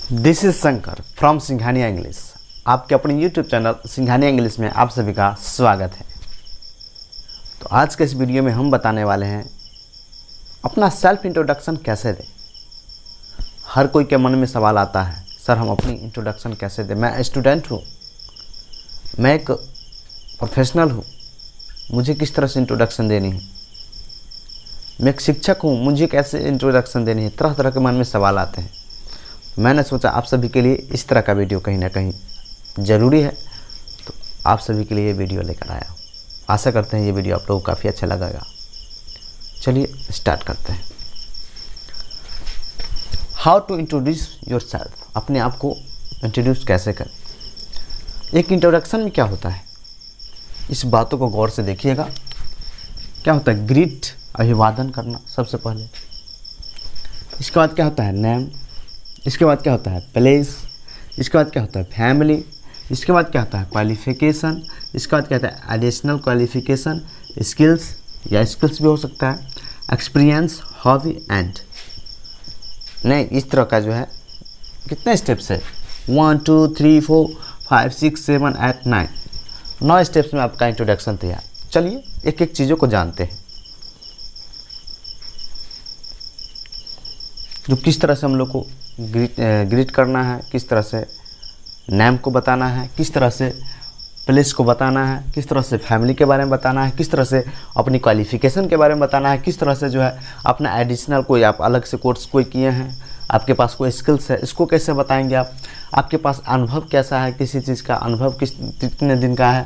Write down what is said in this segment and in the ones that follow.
This is Shankar from Singhania English. आपके अपने YouTube channel Singhania English में आप सभी का स्वागत है। तो आज के इस वीडियो में हम बताने वाले हैं अपना सेल्फ इंट्रोडक्शन कैसे दें। हर कोई के मन में सवाल आता है, सर हम अपनी इंट्रोडक्शन कैसे दें। मैं स्टूडेंट हूँ, मैं एक प्रोफेशनल हूँ, मुझे किस तरह से इंट्रोडक्शन देनी है। मैं एक शिक्षक हूँ, मुझे कैसे इंट्रोडक्शन देनी है। तरह तरह के मन में सवाल आते हैं। मैंने सोचा आप सभी के लिए इस तरह का वीडियो कहीं ना कहीं ज़रूरी है, तो आप सभी के लिए ये वीडियो लेकर आया हूँ। आशा करते हैं ये वीडियो आप लोगों को काफ़ी अच्छा लगेगा। चलिए स्टार्ट करते हैं। How to introduce your yourself आप को इंट्रोड्यूस कैसे करें। एक इंट्रोडक्शन में क्या होता है, इस बातों को गौर से देखिएगा। क्या होता है, ग्रीट, अभिवादन करना सबसे पहले। इसके बाद क्या होता है, नेम। इसके बाद क्या होता है, प्लेस। इसके बाद क्या होता है, फैमिली। इसके बाद क्या होता है, क्वालिफिकेशन। इसके बाद क्या होता है, एडिशनल क्वालिफिकेशन, स्किल्स या स्किल्स भी हो सकता है, एक्सपीरियंस, हॉबी एंड। नहीं, इस तरह का जो है कितने स्टेप्स है, 1 2 3 4 5 6 7 8 9 9 स्टेप्स में आपका इंट्रोडक्शन तैयार। चलिए एक एक चीज़ों को जानते हैं, जो किस तरह से हम लोग को ग्रीट करना है, किस तरह से नेम को बताना है, किस तरह से प्लेस को बताना है, किस तरह से फैमिली के बारे में बताना है, किस तरह से अपनी क्वालिफिकेशन के बारे में बताना है, किस तरह से जो है अपना एडिशनल कोई आप अलग से कोर्स कोई किए हैं, आपके पास कोई स्किल्स है, इसको कैसे बताएंगे आप। आपके पास अनुभव कैसा है, किसी चीज़ का अनुभव कितने दिन का है,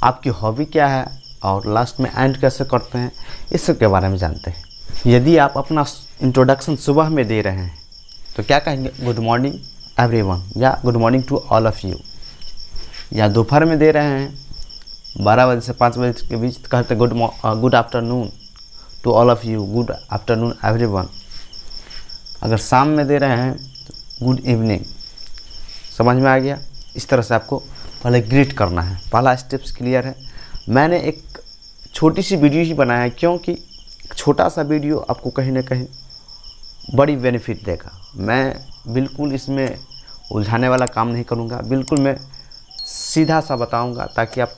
आपकी हॉबी क्या है, और लास्ट में एंड कैसे करते हैं, इस सब के बारे में जानते हैं। यदि आप अपना इंट्रोडक्शन सुबह में दे रहे हैं तो क्या कहेंगे, गुड मॉर्निंग एवरीवन, या good morning to all of you. या दोपहर में दे रहे हैं 12 बजे से 5 बजे के बीच, तो कहते हैं good afternoon to all of you, good afternoon everyone. अगर शाम में दे रहे हैं तो गुड इवनिंग। समझ में आ गया। इस तरह से आपको पहले ग्रीट करना है। पहला स्टेप्स क्लियर है। मैंने एक छोटी सी वीडियो ही बनाया है, क्योंकि छोटा सा वीडियो आपको कहीं ना कहीं बड़ी बेनिफिट देगा। मैं बिल्कुल इसमें उलझाने वाला काम नहीं करूँगा, बिल्कुल मैं सीधा सा बताऊँगा, ताकि आप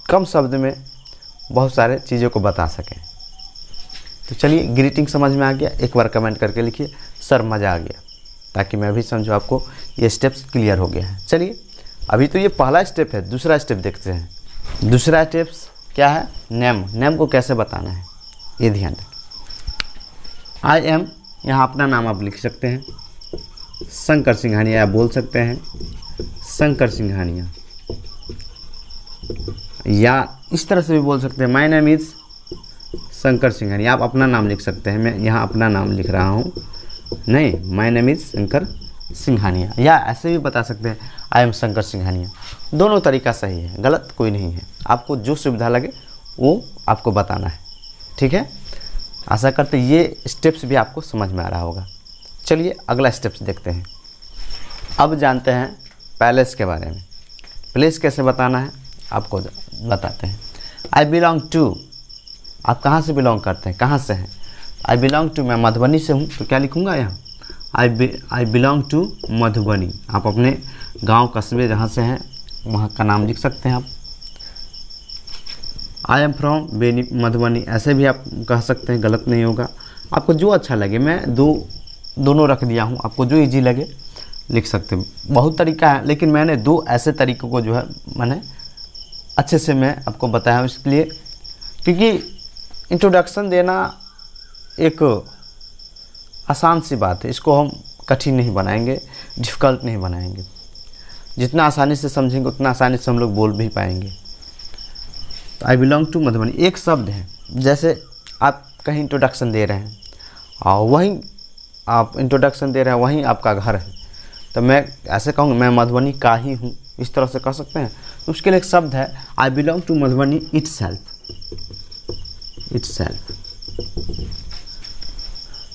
कम शब्द में बहुत सारे चीज़ों को बता सकें। तो चलिए, ग्रीटिंग समझ में आ गया, एक बार कमेंट करके लिखिए सर मज़ा आ गया, ताकि मैं भी समझूँ आपको ये स्टेप्स क्लियर हो गया है। चलिए, अभी तो ये पहला स्टेप है, दूसरा स्टेप देखते हैं। दूसरा स्टेप्स क्या है, नेम। नेम को कैसे बताना है ये ध्यान रखें। आई एम, यहाँ अपना नाम आप लिख सकते हैं, शंकर सिंघानिया, आप बोल सकते हैं शंकर सिंघानिया, या इस तरह से भी बोल सकते हैं my name is Shankar Singhania. आप अपना नाम लिख सकते हैं, मैं यहाँ अपना नाम लिख रहा हूँ, नहीं my name is Shankar Singhania, या ऐसे भी बता सकते हैं आई एम शंकर सिंघानिया। दोनों तरीका सही है, गलत कोई नहीं है। आपको जो सुविधा लगे वो आपको बताना है, ठीक है। आशा करते ये स्टेप्स भी आपको समझ में आ रहा होगा। चलिए अगला स्टेप्स देखते हैं। अब जानते हैं प्लेस के बारे में। प्लेस कैसे बताना है आपको बताते हैं। आई बिलोंग टू, आप कहाँ से बिलोंग करते हैं, कहाँ से हैं। आई बिलोंग टू, मैं मधुबनी से हूँ, तो क्या लिखूँगा यहाँ, आई बिलोंग टू मधुबनी। आप अपने गांव कस्बे जहाँ से हैं वहाँ का नाम लिख सकते हैं आप। आई एम फ्रॉम मधुबनी, ऐसे भी आप कह सकते हैं, गलत नहीं होगा। आपको जो अच्छा लगे, मैं दोनों रख दिया हूँ, आपको जो इजी लगे लिख सकते हैं। बहुत तरीका है, लेकिन मैंने 2 ऐसे तरीक़ों को जो है मैंने अच्छे से मैं आपको बताया हूँ, इसलिए क्योंकि इंट्रोडक्शन देना एक आसान सी बात है, इसको हम कठिन नहीं बनाएंगे, डिफ़िकल्ट नहीं बनाएंगे। जितना आसानी से समझेंगे उतना आसानी से हम लोग बोल भी पाएंगे। तो आई बिलोंग टू मधुबनी एक शब्द है, जैसे आप कहीं इंट्रोडक्शन दे रहे हैं और वहीं आप इंट्रोडक्शन दे रहे हैं, वहीं आपका घर है, तो मैं ऐसे कहूँगा मैं मधुबनी का ही हूँ, इस तरह से कह सकते हैं। तो उसके लिए एक शब्द है I belong to Madhubani itself.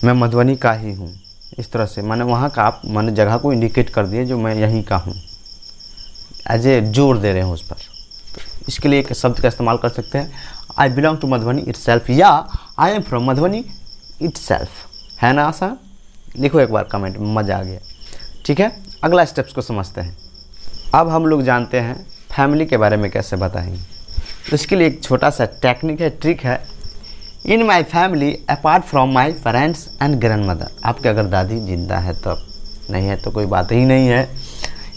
मैं मधुबनी का ही हूँ, इस तरह से मैंने वहाँ का आप मैंने जगह को इंडिकेट कर दिए जो मैं यहीं का हूँ, एज ए जोर दे रहे हैं उस पर। तो इसके लिए एक शब्द का इस्तेमाल कर सकते हैं, I belong to Madhubani itself, या I am from Madhubani itself. है ना आसान, लिखो एक बार कमेंट में, मज़ा आ गया, ठीक है। अगला स्टेप्स को समझते हैं। अब हम लोग जानते हैं फैमिली के बारे में कैसे बताएंगे। तो इसके लिए एक छोटा सा टेक्निक है, ट्रिक है। In my family apart from my parents and grandmother. आपके अगर दादी जिंदा है तो, नहीं है तो कोई बात ही नहीं है।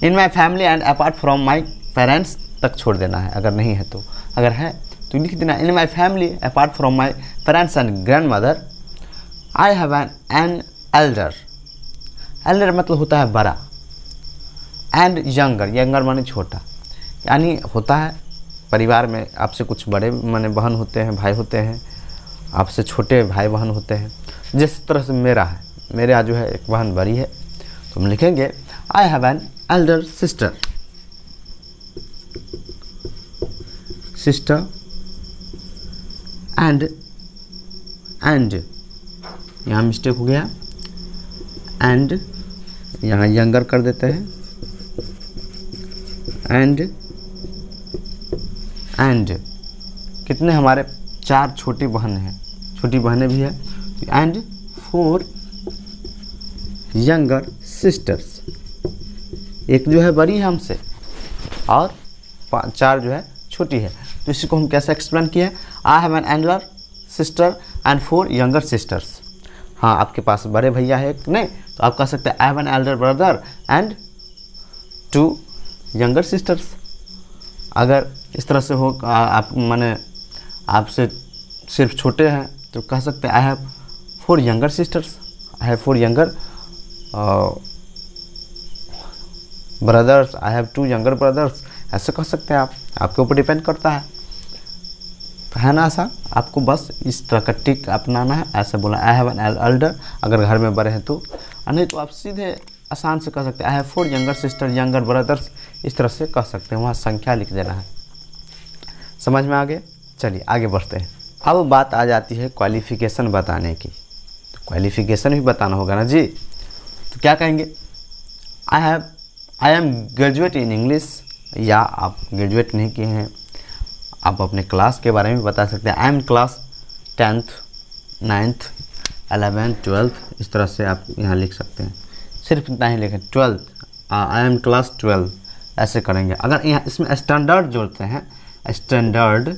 In my family and apart from my parents तक छोड़ देना है, अगर नहीं है तो। अगर है तो लिख देना in my family apart from my parents and grandmother I have an elder. Elder मतलब होता है बड़ा, एंड यंगर, यंगर माने छोटा, यानी होता है परिवार में आपसे कुछ बड़े माने बहन होते हैं, भाई होते हैं, आपसे छोटे भाई बहन होते हैं। जिस तरह से मेरा है, मेरे यहाँ जो है एक बहन बड़ी है, तो हम लिखेंगे आई have an Elder sister, sister and यहाँ मिस्टेक हो गया, एंड यहाँ यंगर कर देते हैं, एंड कितने हमारे 4 छोटी बहन हैं, छोटी बहनें भी है, एंड 4 यंगर सिस्टर्स। एक जो है बड़ी है हमसे और 4 जो है छोटी है। तो इसी को हम कैसे एक्सप्लेन किए, आई have an Elder sister and 4 younger sisters. हाँ, आपके पास बड़े भैया है एक, नहीं तो आप कह सकते हैं I have an Elder brother and 2 younger sisters. अगर इस तरह से हो आप माने आपसे सिर्फ छोटे हैं तो कह सकते हैं I have 4 younger sisters, I have 4 younger brothers, I have 2 younger brothers. ऐसे कह सकते हैं आप, आपके ऊपर डिपेंड करता है ना। ऐसा आपको बस इस तरह का टिक अपनाना है। ऐसे बोला आई हैव एन एल्डर अगर घर में बड़े हैं तो, नहीं तो आप सीधे आसान से कह सकते हैं I have 4 younger sister younger brothers. इस तरह से कह सकते हैं, वहाँ संख्या लिख देना है। समझ में आ गया? चलिए आगे बढ़ते हैं। अब बात आ जाती है क्वालिफ़िकेशन बताने की। तो क्वालिफ़िकेशन भी बताना होगा ना जी। तो क्या कहेंगे, I am graduate in English, या आप ग्रेजुएट नहीं किए हैं, आप अपने क्लास के बारे में बता सकते हैं। I am class 10th 9th 11th 12th, इस तरह से आप यहाँ लिख सकते हैं। सिर्फ इतना ही लिखें 12th, आई एम क्लास 12, ऐसे करेंगे। अगर यहाँ इसमें स्टैंडर्ड जोड़ते हैं, स्टैंडर्ड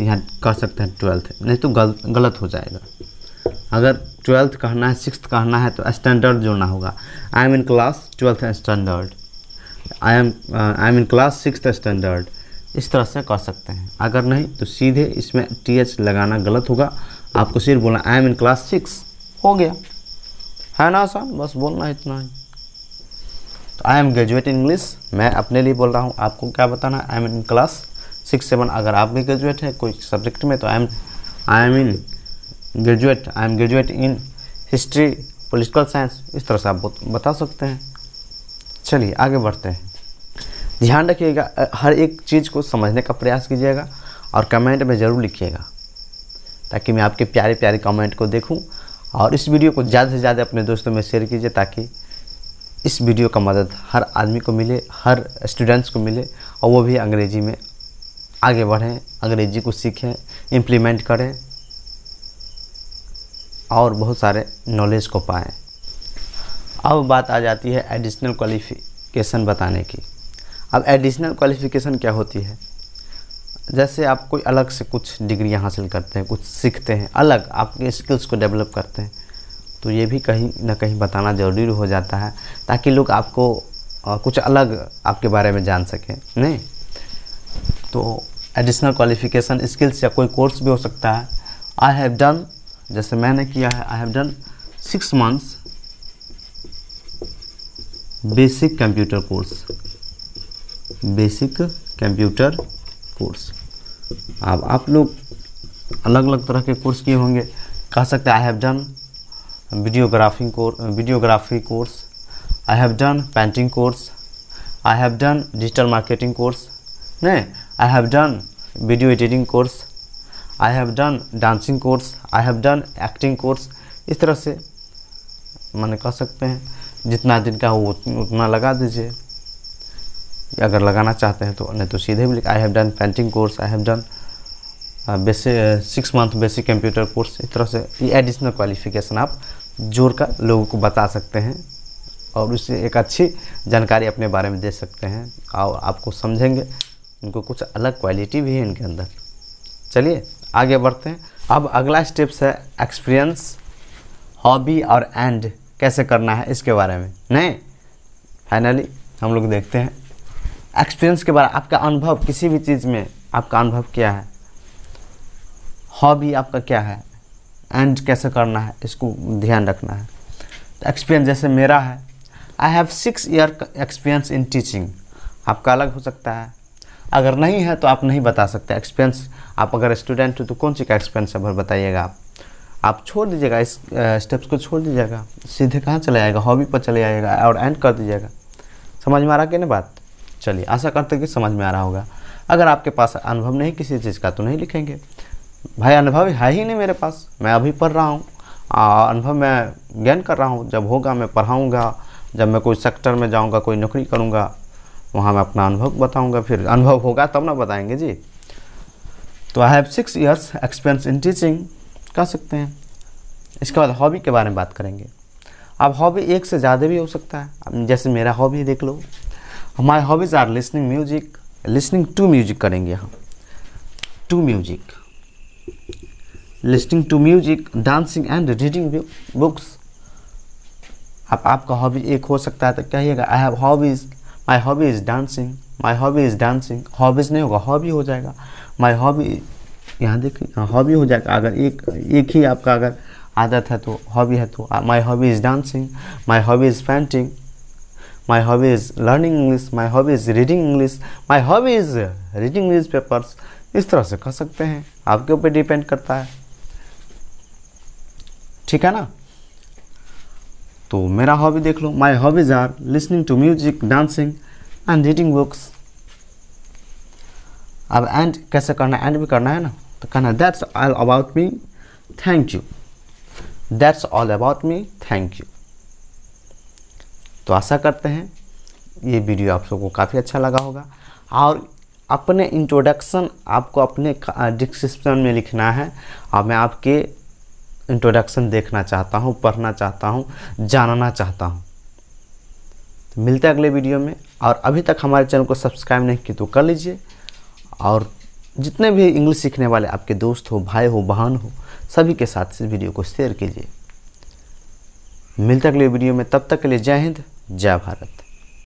यहाँ कह सकते हैं 12th, नहीं तो गलत हो जाएगा। अगर 12th कहना है 6th कहना है तो स्टैंडर्ड जोड़ना होगा। I am in class 12th standard, I am in class 6th standard, इस तरह से कह सकते हैं। अगर नहीं तो सीधे इसमें TH लगाना गलत होगा, आपको सिर्फ बोलना आई एम इन क्लास 6, हो गया, है ना आसान, बस बोलना है इतना ही। तो I am graduate in English, मैं अपने लिए बोल रहा हूँ, आपको क्या बताना है, आई एम इन क्लास 6 7। अगर आप भी ग्रेजुएट है कोई सब्जेक्ट में तो I am graduate in history political science, इस तरह से आप बता सकते हैं। चलिए आगे बढ़ते हैं। ध्यान रखिएगा, हर एक चीज़ को समझने का प्रयास कीजिएगा और कमेंट में ज़रूर लिखिएगा, ताकि मैं आपके प्यारे प्यारे कमेंट को देखूं। और इस वीडियो को ज़्यादा से ज़्यादा अपने दोस्तों में शेयर कीजिए, ताकि इस वीडियो का मदद हर आदमी को मिले, हर स्टूडेंट्स को मिले, और वो भी अंग्रेजी में आगे बढ़ें, अंग्रेजी को सीखें, इम्प्लीमेंट करें और बहुत सारे नॉलेज को पाएँ। अब बात आ जाती है एडिशनल क्वालिफ़िकेशन बताने की। अब एडिशनल क्वालिफ़िकेशन क्या होती है, जैसे आप कोई अलग से कुछ डिग्रियां हासिल करते हैं, कुछ सीखते हैं, अलग आपके स्किल्स को डेवलप करते हैं, तो ये भी कहीं ना कहीं बताना ज़रूरी हो जाता है, ताकि लोग आपको कुछ अलग आपके बारे में जान सकें। नहीं तो एडिशनल क्वालिफ़िकेशन स्किल्स या कोई कोर्स भी हो सकता है। आई हैव डन, जैसे मैंने किया है, आई have done 6 months basic computer course, basic computer course. अब आप लोग अलग अलग तरह के कोर्स किए होंगे, कह सकते हैं I have done videography course, I have done painting course, I have done digital marketing course, नहीं I have done video editing course, I have done dancing course, I have done acting course. इस तरह से मैंने कह सकते हैं, जितना दिन का हो उतना लगा दीजिए, अगर लगाना चाहते हैं तो, नहीं तो सीधे भी आई have done painting course, I have done 6 month basic computer course. इस तरह से ये एडिशनल क्वालिफ़िकेशन आप जोड़ कर लोगों को बता सकते हैं और उससे एक अच्छी जानकारी अपने बारे में दे सकते हैं और आपको समझेंगे। उनको कुछ अलग क्वालिटी भी है इनके अंदर। चलिए आगे बढ़ते हैं। अब अगला स्टेप्स है एक्सपीरियंस, हॉबी और एंड कैसे करना है इसके बारे में। नहीं, फाइनली हम लोग देखते हैं एक्सपीरियंस के बारे में। आपका अनुभव किसी भी चीज़ में, आपका अनुभव क्या है, हॉबी आपका क्या है, एंड कैसे करना है इसको ध्यान रखना है। तो एक्सपीरियंस जैसे मेरा है, I have 6 year experience in teaching. आपका अलग हो सकता है, अगर नहीं है तो आप नहीं बता सकते एक्सपीरियंस। आप अगर स्टूडेंट हो तो कौन सी का एक्सपीरियंस है बताइएगा। आप छोड़ दीजिएगा, इस स्टेप्स को छोड़ दीजिएगा, सीधे कहाँ चले जाएगा, हॉबी पर चले जाएगा और एंड कर दीजिएगा। समझ में आ रहा कि नहीं बात? चलिए आशा करते कि समझ में आ रहा होगा। अगर आपके पास अनुभव नहीं किसी चीज़ का तो नहीं लिखेंगे। भाई अनुभव है ही नहीं मेरे पास, मैं अभी पढ़ रहा हूँ, अनुभव मैं गेन कर रहा हूँ। जब होगा मैं पढ़ाऊँगा, जब मैं कोई सेक्टर में जाऊँगा, कोई नौकरी करूँगा, वहाँ मैं अपना अनुभव बताऊँगा। फिर अनुभव होगा तब ना बताएंगे जी। तो I have 6 years experience in teaching कह सकते हैं। इसके बाद हॉबी के बारे में बात करेंगे। अब हॉबी एक से ज़्यादा भी हो सकता है। अब जैसे मेरा हॉबी देख लो, my hobbies are listening music, listening to music करेंगे हम, to music, listening to music, dancing and reading books. अब आपका हॉबी एक हो सकता है तो कहिएगा I have hobbies, my hobby is dancing, my hobby is dancing. Hobbies नहीं होगा, हॉबी हो जाएगा। माई हॉबी, यहाँ देखिए हॉबी हो जाएगा। अगर एक ही आपका अगर आदत है तो हॉबी है तो माई hobby is dancing, my hobby is painting, my hobby is learning English, my hobby is reading English, my hobby is reading news papers. इस तरह से कह सकते हैं, आपके ऊपर डिपेंड करता है। ठीक है ना? तो मेरा हॉबी देख लो, my hobbies are listening to music, dancing and reading books. अब एंड कैसे करना है, एंड भी करना है ना, तो कहना that's all about me, thank you. That's all about me, thank you. तो आशा करते हैं ये वीडियो आप सबको काफ़ी अच्छा लगा होगा। और अपने इंट्रोडक्शन आपको अपने डिस्क्रिप्शन में लिखना है और मैं आपके इंट्रोडक्शन देखना चाहता हूँ, पढ़ना चाहता हूँ, जानना चाहता हूँ। तो मिलते हैं अगले वीडियो में। और अभी तक हमारे चैनल को सब्सक्राइब नहीं किया तो कर लीजिए। और जितने भी इंग्लिश सीखने वाले आपके दोस्त हो, भाई हो, बहन हो, सभी के साथ इस वीडियो को शेयर कीजिए। मिलते हैं अगले वीडियो में, तब तक के लिए जय हिंद, जय भारत।